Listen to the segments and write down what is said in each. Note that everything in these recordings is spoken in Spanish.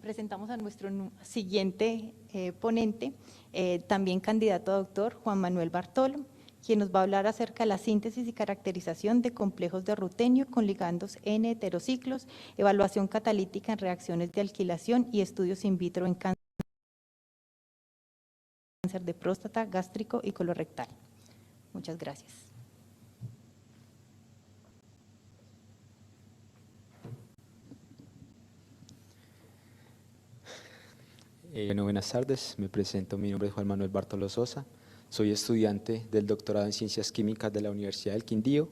Presentamos a nuestro siguiente ponente, también candidato a doctor, Juan Manuel Bartolo, quien nos va a hablar acerca de la síntesis y caracterización de complejos de rutenio con ligandos N heterociclos, evaluación catalítica en reacciones de alquilación y estudios in vitro en cáncer de próstata, gástrico y colorectal. Muchas gracias. Bueno, buenas tardes, me presento, mi nombre es Juan Manuel Bartolo Sosa, soy estudiante del doctorado en Ciencias Químicas de la Universidad del Quindío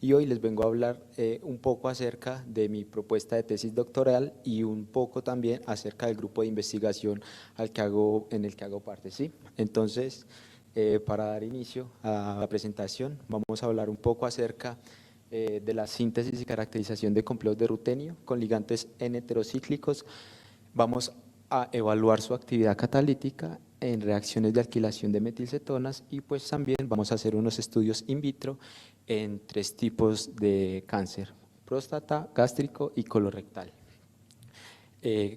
y hoy les vengo a hablar un poco acerca de mi propuesta de tesis doctoral y un poco también acerca del grupo de investigación en el que hago parte, ¿sí? Entonces, para dar inicio a la presentación, vamos a hablar un poco acerca de la síntesis y caracterización de complejos de rutenio con ligandos N heterocíclicos. Vamos a evaluar su actividad catalítica en reacciones de alquilación de metilcetonas y pues también vamos a hacer unos estudios in vitro en 3 tipos de cáncer: próstata, gástrico y colorectal.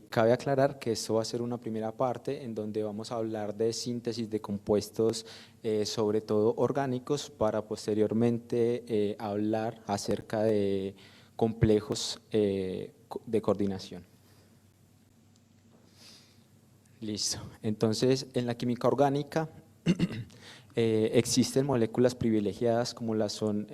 Cabe aclarar que esto va a ser una primera parte en donde vamos a hablar de síntesis de compuestos, sobre todo orgánicos, para posteriormente hablar acerca de complejos de coordinación. Listo. Entonces, en la química orgánica existen moléculas privilegiadas como las son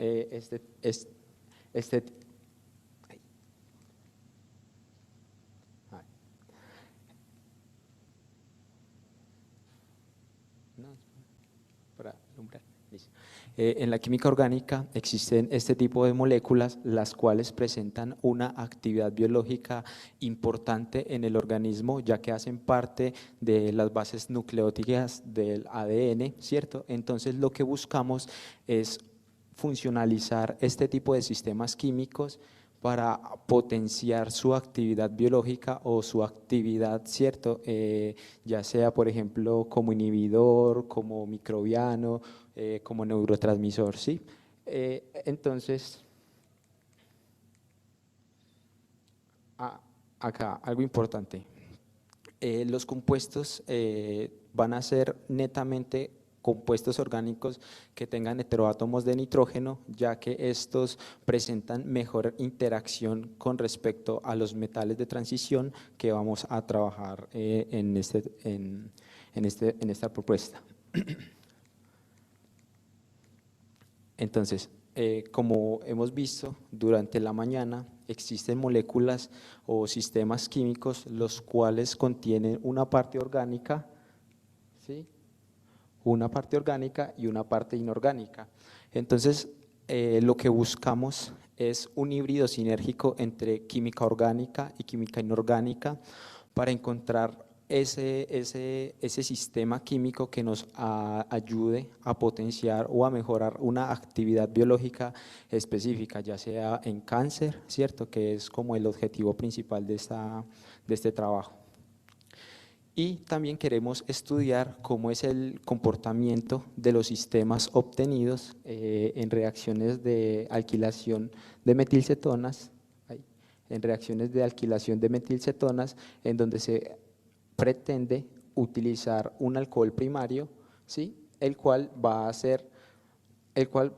en la química orgánica existen este tipo de moléculas, las cuales presentan una actividad biológica importante en el organismo, ya que hacen parte de las bases nucleótidas del ADN, ¿cierto? Entonces, lo que buscamos es funcionalizar este tipo de sistemas químicos para potenciar su actividad biológica o su actividad, ¿cierto? Ya sea, por ejemplo, como inhibidor, como microbiano, como neurotransmisor, ¿sí? Entonces, acá algo importante. Los compuestos van a ser netamente compuestos orgánicos que tengan heteroátomos de nitrógeno, ya que estos presentan mejor interacción con respecto a los metales de transición que vamos a trabajar en esta propuesta. Entonces, como hemos visto durante la mañana, existen moléculas o sistemas químicos los cuales contienen una parte orgánica, ¿sí? Una parte orgánica y una parte inorgánica. Entonces, lo que buscamos es un híbrido sinérgico entre química orgánica y química inorgánica para encontrar ese sistema químico que nos ayude a potenciar o a mejorar una actividad biológica específica, ya sea en cáncer, ¿cierto? Que es como el objetivo principal de este trabajo. Y también queremos estudiar cómo es el comportamiento de los sistemas obtenidos en reacciones de alquilación de metilcetonas, en donde se pretende utilizar un alcohol primario, ¿sí? el cual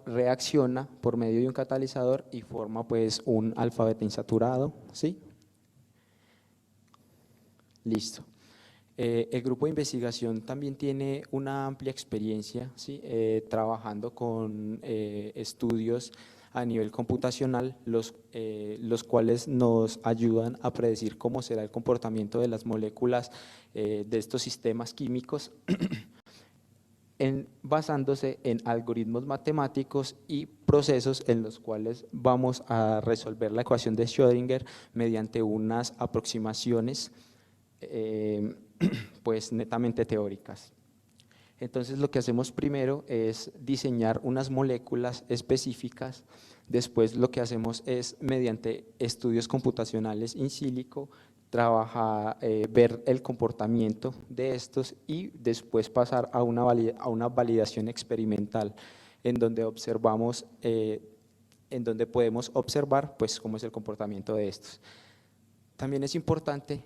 reacciona por medio de un catalizador y forma pues un alfa-beta insaturado, ¿sí? Listo. El grupo de investigación también tiene una amplia experiencia, ¿sí? Trabajando con estudios a nivel computacional, los cuales nos ayudan a predecir cómo será el comportamiento de las moléculas de estos sistemas químicos basándose en algoritmos matemáticos y procesos en los cuales vamos a resolver la ecuación de Schrödinger mediante unas aproximaciones pues netamente teóricas. Entonces, lo que hacemos primero es diseñar unas moléculas específicas. Después, lo que hacemos es, mediante estudios computacionales in silico, ver el comportamiento de estos y después pasar a una validación experimental, en donde observamos en donde podemos observar pues, cómo es el comportamiento de estos. También es importante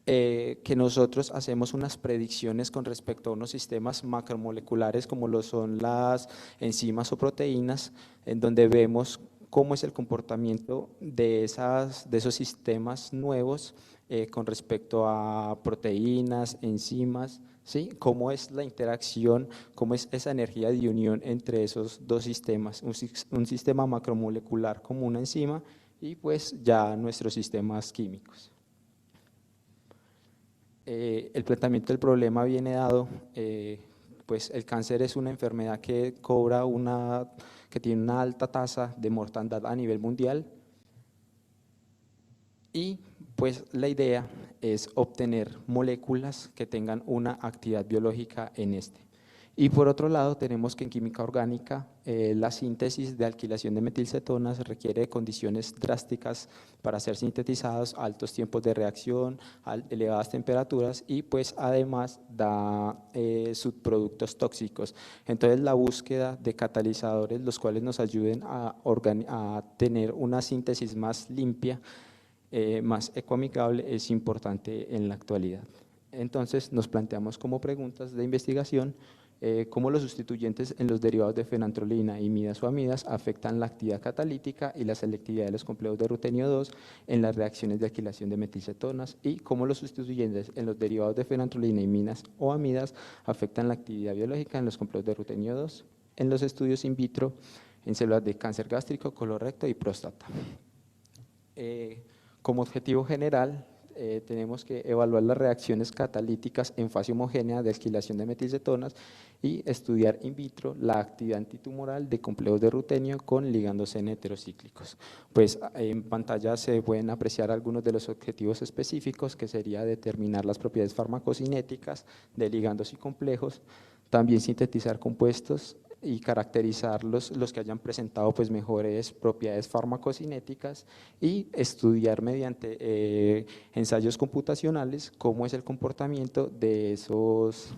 que nosotros hacemos unas predicciones con respecto a unos sistemas macromoleculares como lo son las enzimas o proteínas, en donde vemos cómo es el comportamiento de esos sistemas nuevos con respecto a proteínas, enzimas, ¿sí? Cómo es la interacción, cómo es esa energía de unión entre esos dos sistemas, un sistema macromolecular como una enzima y pues ya nuestros sistemas químicos. El planteamiento del problema viene dado, pues el cáncer es una enfermedad que que tiene una alta tasa de mortandad a nivel mundial y pues la idea es obtener moléculas que tengan una actividad biológica en este. Y por otro lado tenemos que en química orgánica la síntesis de alquilación de metilcetonas requiere de condiciones drásticas para ser sintetizados, altos tiempos de reacción, elevadas temperaturas y pues además da subproductos tóxicos. Entonces la búsqueda de catalizadores los cuales nos ayuden a tener una síntesis más limpia, más ecoamigable es importante en la actualidad. Entonces nos planteamos como preguntas de investigación cómo los sustituyentes en los derivados de fenantrolina, imidas o amidas afectan la actividad catalítica y la selectividad de los complejos de rutenio 2 en las reacciones de alquilación de metilcetonas y cómo los sustituyentes en los derivados de fenantrolina, imidas o amidas afectan la actividad biológica en los complejos de rutenio 2 en los estudios in vitro en células de cáncer gástrico, colorecto y próstata. Como objetivo general, tenemos que evaluar las reacciones catalíticas en fase homogénea de alquilación de metilcetonas y estudiar in vitro la actividad antitumoral de complejos de rutenio con ligandos N heterocíclicos. Pues en pantalla se pueden apreciar algunos de los objetivos específicos, que sería determinar las propiedades farmacocinéticas de ligandos y complejos, también sintetizar compuestos y caracterizar los que hayan presentado pues mejores propiedades farmacocinéticas y estudiar mediante ensayos computacionales cómo es el comportamiento de esos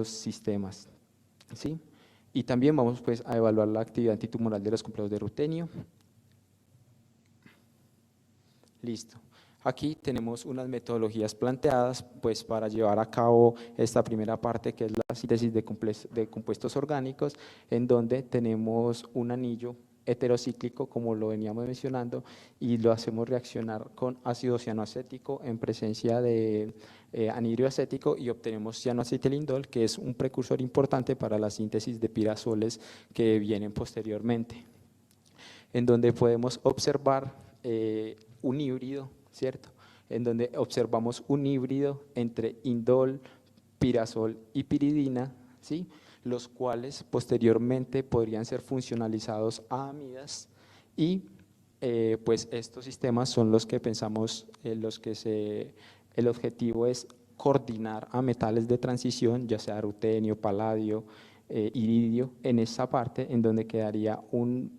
sistemas, ¿sí? Y también vamos pues a evaluar la actividad antitumoral de los complejos de rutenio. Listo. Aquí tenemos unas metodologías planteadas pues, para llevar a cabo esta primera parte que es la síntesis de compuestos orgánicos, en donde tenemos un anillo heterocíclico como lo veníamos mencionando y lo hacemos reaccionar con ácido cianoacético en presencia de anhidro acético y obtenemos cianoacetilindol, que es un precursor importante para la síntesis de pirazoles que vienen posteriormente, en donde podemos observar un híbrido, ¿cierto? En donde observamos un híbrido entre indol, pirazol y piridina, ¿sí? Los cuales posteriormente podrían ser funcionalizados a amidas y pues estos sistemas son los que pensamos, el objetivo es coordinar a metales de transición, ya sea rutenio, paladio, iridio, en esa parte en donde quedaría un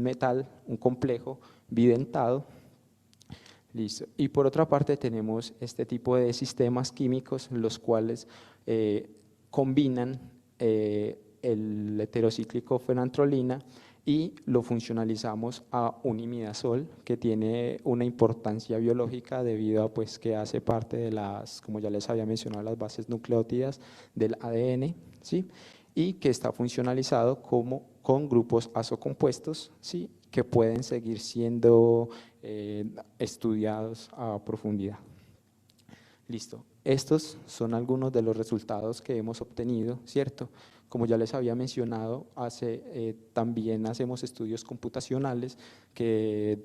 metal, un complejo bidentado. Listo. Y por otra parte tenemos este tipo de sistemas químicos los cuales combinan el heterocíclico fenantrolina y lo funcionalizamos a un imidazol que tiene una importancia biológica debido a pues, que hace parte de las, como ya les había mencionado, las bases nucleótidas del ADN, ¿sí? Y que está funcionalizado con grupos azocompuestos, ¿sí? Que pueden seguir siendo estudiados a profundidad. Listo. Estos son algunos de los resultados que hemos obtenido, ¿cierto? Como ya les había mencionado, también hacemos estudios computacionales que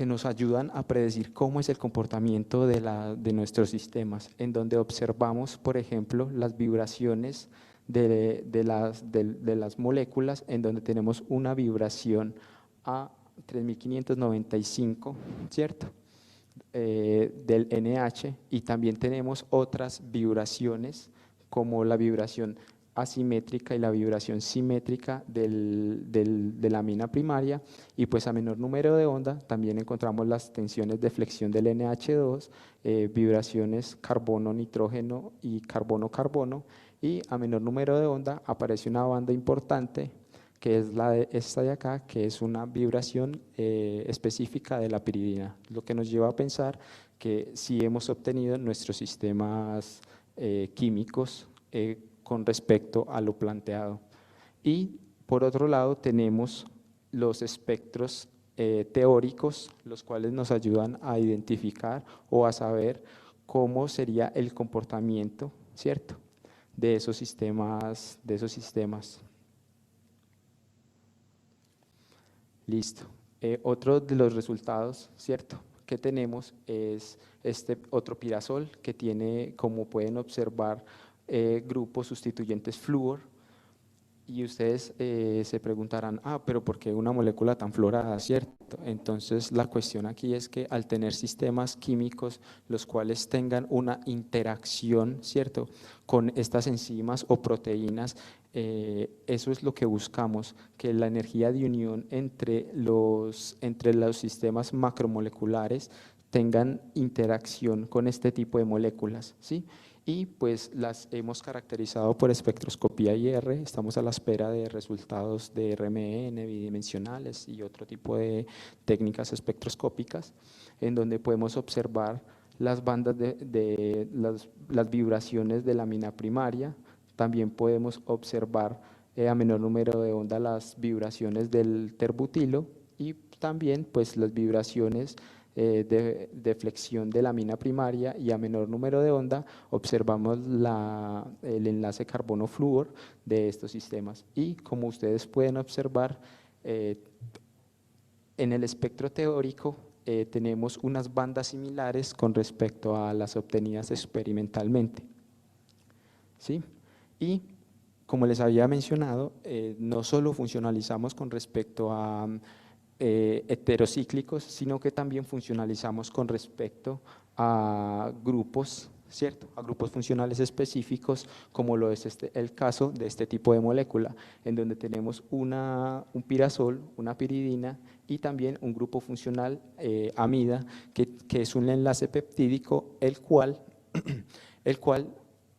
nos ayudan a predecir cómo es el comportamiento de nuestros sistemas, en donde observamos, por ejemplo, las vibraciones de las moléculas, en donde tenemos una vibración a 3595, ¿cierto? Del NH, y también tenemos otras vibraciones como la vibración asimétrica y la vibración simétrica de la amina primaria, y pues a menor número de onda también encontramos las tensiones de flexión del NH2, vibraciones carbono-nitrógeno y carbono-carbono, y a menor número de onda aparece una banda importante, que es la de esta de acá, que es una vibración específica de la piridina, lo que nos lleva a pensar que sí hemos obtenido nuestros sistemas químicos con respecto a lo planteado. Y por otro lado tenemos los espectros teóricos, los cuales nos ayudan a identificar o a saber cómo sería el comportamiento, ¿cierto?, de esos sistemas. Listo. Otro de los resultados, ¿cierto?, que tenemos es este otro pirasol que tiene, como pueden observar, grupos sustituyentes flúor. Y ustedes se preguntarán, pero ¿por qué una molécula tan fluorada, cierto? Entonces la cuestión aquí es que al tener sistemas químicos los cuales tengan una interacción, ¿cierto?, con estas enzimas o proteínas, eso es lo que buscamos, que la energía de unión entre los sistemas macromoleculares tengan interacción con este tipo de moléculas, ¿sí? Y pues las hemos caracterizado por espectroscopía IR, estamos a la espera de resultados de RMN, bidimensionales y otro tipo de técnicas espectroscópicas, en donde podemos observar las bandas de las vibraciones de la mina primaria. También podemos observar a menor número de onda las vibraciones del terbutilo y también pues las vibraciones de flexión de la mina primaria, y a menor número de onda observamos el enlace carbono-flúor de estos sistemas. Y como ustedes pueden observar, en el espectro teórico tenemos unas bandas similares con respecto a las obtenidas experimentalmente, ¿sí? Y como les había mencionado, no solo funcionalizamos con respecto a heterocíclicos, sino que también funcionalizamos con respecto a grupos, ¿cierto?, a grupos funcionales específicos, como lo es el caso de este tipo de molécula, en donde tenemos un pirasol, una piridina y también un grupo funcional amida, que es un enlace peptídico, el cual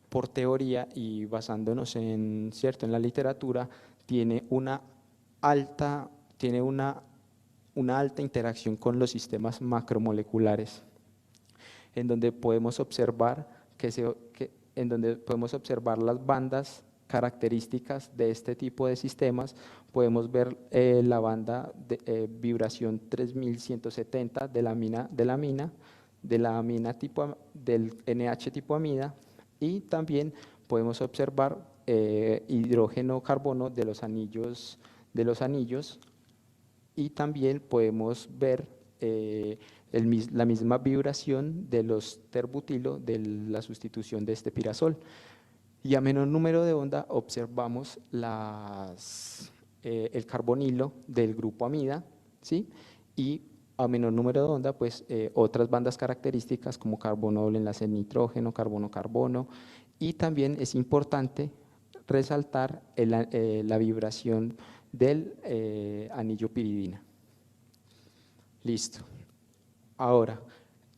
por teoría y basándonos en, ¿cierto?, en la literatura, tiene una alta interacción con los sistemas macromoleculares, en donde podemos observar las bandas características de este tipo de sistemas. Podemos ver la banda de vibración 3170 del NH tipo amida, y también podemos observar hidrógeno-carbono de los anillos, y también podemos ver la misma vibración de los terbutilo de la sustitución de este pirasol. Y a menor número de onda observamos el carbonilo del grupo amida, ¿sí? Y a menor número de onda, pues otras bandas características como carbono doble enlace nitrógeno, carbono-carbono, y también es importante resaltar la vibración del anillo piridina. Listo. Ahora,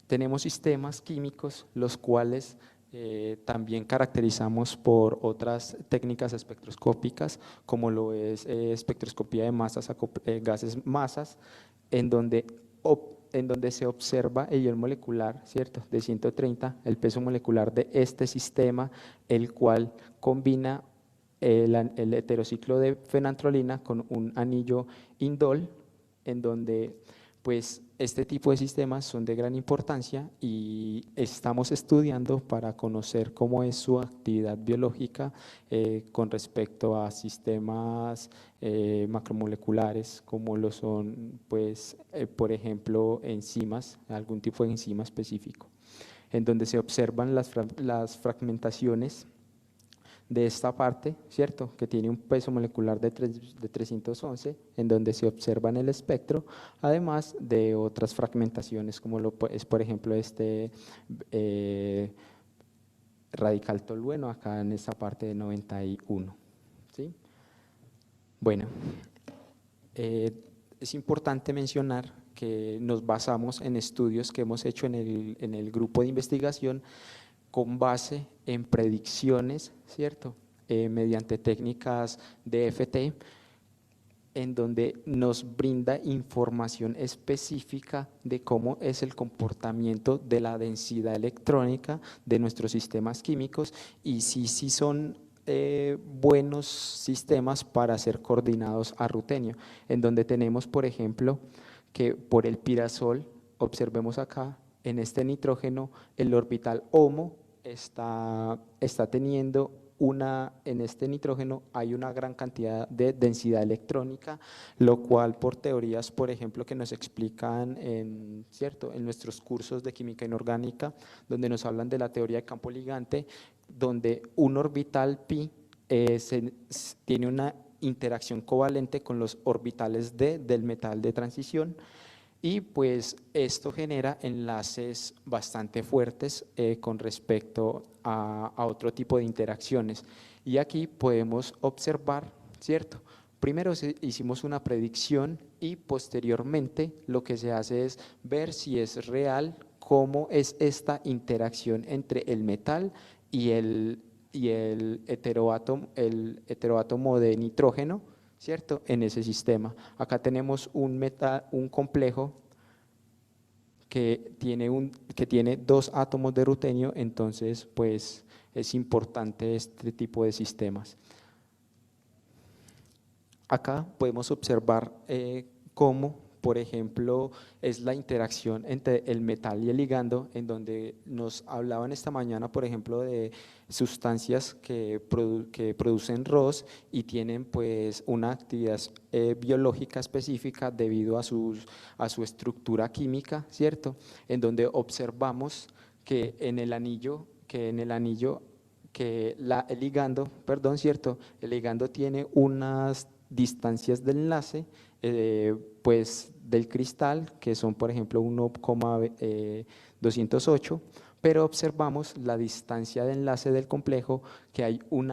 tenemos sistemas químicos los cuales también caracterizamos por otras técnicas espectroscópicas, como lo es espectroscopía de masas, gases masas, en donde se observa el ion molecular, ¿cierto?, de 130, el peso molecular de este sistema, el cual combina el heterociclo de fenantrolina con un anillo indol, en donde pues este tipo de sistemas son de gran importancia y estamos estudiando para conocer cómo es su actividad biológica con respecto a sistemas macromoleculares, como lo son, pues, por ejemplo, enzimas, algún tipo de enzima específico, en donde se observan las fragmentaciones de esta parte, ¿cierto?, que tiene un peso molecular de 311, en donde se observa en el espectro, además de otras fragmentaciones, como es, por ejemplo, radical tolueno, acá en esta parte de 91, ¿sí? Bueno, es importante mencionar que nos basamos en estudios que hemos hecho en el grupo de investigación, con base en predicciones, ¿cierto? Mediante técnicas de FT, en donde nos brinda información específica de cómo es el comportamiento de la densidad electrónica de nuestros sistemas químicos y si son buenos sistemas para ser coordinados a rutenio, en donde tenemos, por ejemplo, que por el pirazol, observemos acá, en este nitrógeno, el orbital HOMO está teniendo en este nitrógeno hay una gran cantidad de densidad electrónica, lo cual por teorías, por ejemplo, que nos explican ¿cierto? En nuestros cursos de química inorgánica, donde nos hablan de la teoría de campo ligante, donde un orbital pi tiene una interacción covalente con los orbitales del metal de transición, y pues esto genera enlaces bastante fuertes con respecto a otro tipo de interacciones. Y aquí podemos observar, ¿cierto? Primero hicimos una predicción y posteriormente lo que se hace es ver si es real cómo es esta interacción entre el metal y el heteroátomo de nitrógeno, ¿cierto? En ese sistema. Acá tenemos un complejo que tiene 2 átomos de rutenio, entonces pues es importante este tipo de sistemas. Acá podemos observar cómo, por ejemplo, es la interacción entre el metal y el ligando, en donde nos hablaban esta mañana, por ejemplo, de sustancias que producen ROS y tienen pues una actividad biológica específica debido a su estructura química, ¿cierto? En donde observamos que el ligando, perdón, ¿cierto? El ligando tiene unas distancias de enlace pues del cristal, que son por ejemplo 1,208, pero observamos la distancia de enlace del complejo que hay un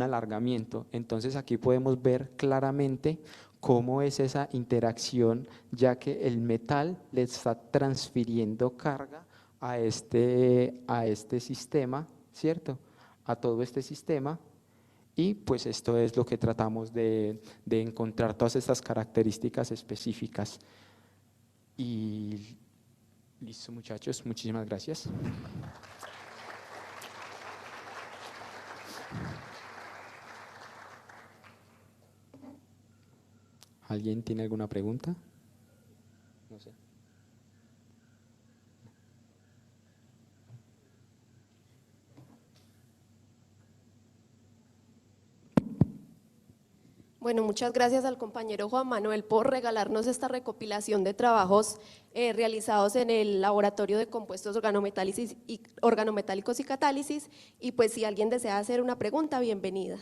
alargamiento. Entonces aquí podemos ver claramente cómo es esa interacción, ya que el metal le está transfiriendo carga a este sistema, ¿cierto? A todo este sistema. Y pues esto es lo que tratamos de encontrar, todas estas características específicas. Y listo, muchachos, muchísimas gracias. ¿Alguien tiene alguna pregunta? No sé. Bueno, muchas gracias al compañero Juan Manuel por regalarnos esta recopilación de trabajos realizados en el Laboratorio de Compuestos Organometálicos y Catálisis. Y pues si alguien desea hacer una pregunta, bienvenida.